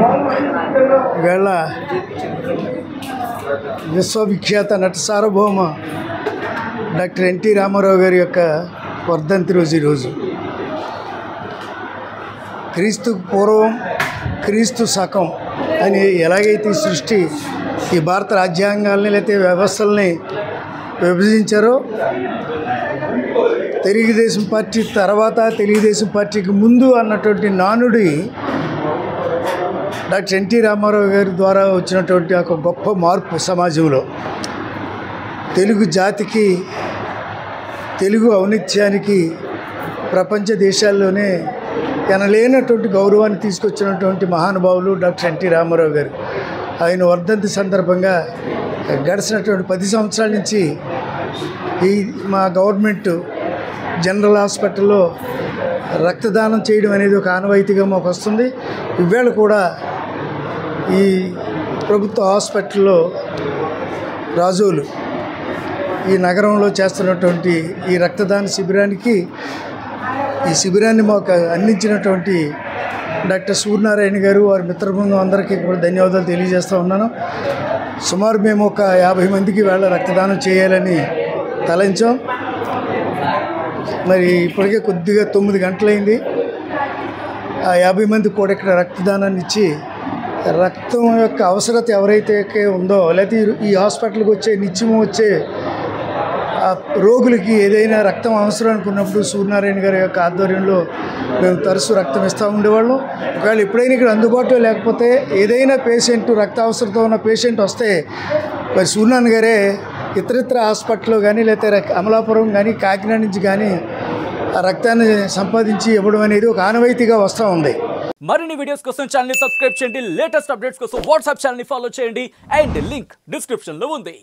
ఈవేళ విశ్వవిఖ్యాత నట సార్వభౌమ డాక్టర్ ఎన్టీ రామారావు గారి యొక్క వర్ధంతి రోజు ఈరోజు. క్రీస్తు పూర్వం క్రీస్తు శకం అని ఎలాగైతే సృష్టి ఈ భారత రాజ్యాంగాల్ని లేకపోతే వ్యవస్థల్ని విభజించారో, తెలుగుదేశం పార్టీ తర్వాత తెలుగుదేశం పార్టీకి ముందు అన్నటువంటి నానుడి డాక్టర్ ఎన్టీ రామారావు గారి ద్వారా వచ్చినటువంటి ఒక గొప్ప మార్పు సమాజంలో. తెలుగు జాతికి, తెలుగు ఔన్నత్యానికి ప్రపంచ దేశాల్లోనే ఎనలేనటువంటి గౌరవాన్ని తీసుకొచ్చినటువంటి మహానుభావులు డాక్టర్ ఎన్టీ రామారావు గారు. ఆయన వర్ధంతి సందర్భంగా గడిచినటువంటి 10 సంవత్సరాల నుంచి ఈ మా గవర్నమెంట్ జనరల్ హాస్పిటల్లో రక్తదానం చేయడం అనేది ఒక ఆనవాయితీగా మాకు వస్తుంది. ఈవేళ కూడా ఈ ప్రభుత్వ హాస్పిటల్లో రాజోలు ఈ నగరంలో చేస్తున్నటువంటి ఈ రక్తదాన శిబిరానికి, ఈ శిబిరాన్ని మాకు అందించినటువంటి డాక్టర్ సూర్యనారాయణ గారు, వారి మిత్రబృందం అందరికీ కూడా ధన్యవాదాలు తెలియజేస్తూ ఉన్నాను. సుమారు మేము ఒక 50 మందికి వేళ రక్తదానం చేయాలని తలంచాం. మరి ఇప్పటికే కొద్దిగా 9 గంటలైంది. ఆ 50 మందికి కూడా ఇక్కడ రక్తదానాన్ని ఇచ్చి రక్తం యొక్క అవసరత ఎవరైతే ఉందో, లేకపోతే ఈ హాస్పిటల్కి వచ్చే నిత్యము వచ్చే రోగులకి ఏదైనా రక్తం అవసరం అనుకున్నప్పుడు సూర్యనారాయణ గారి యొక్క ఆధ్వర్యంలో మేము తరచూ రక్తం ఇస్తూ ఉండేవాళ్ళం. ఒకవేళ ఎప్పుడైనా ఇక్కడ అందుబాటులో లేకపోతే ఏదైనా పేషెంట్ రక్త అవసరంతో ఉన్న పేషెంట్ వస్తే మరి సూర్యనారాయణ గారే ఇతరితర హాస్పిటల్లో కానీ లేకపోతే అమలాపురం కానీ కాకినాడ నుంచి కానీ ఆ రక్తాన్ని సంపాదించి ఇవ్వడం అనేది ఒక ఆనవాయితీగా వస్తూ ఉంది. మరిన్ని వీడియోస్ కోసం ఛానల్ ని సబ్స్క్రైబ్ చేయండి. లేటెస్ట్ అప్డేట్స్ కోసం వాట్సాప్ ఛానల్ ని ఫాలో చేయండి. అండ్ లింక్ డిస్క్రిప్షన్ లో ఉంది.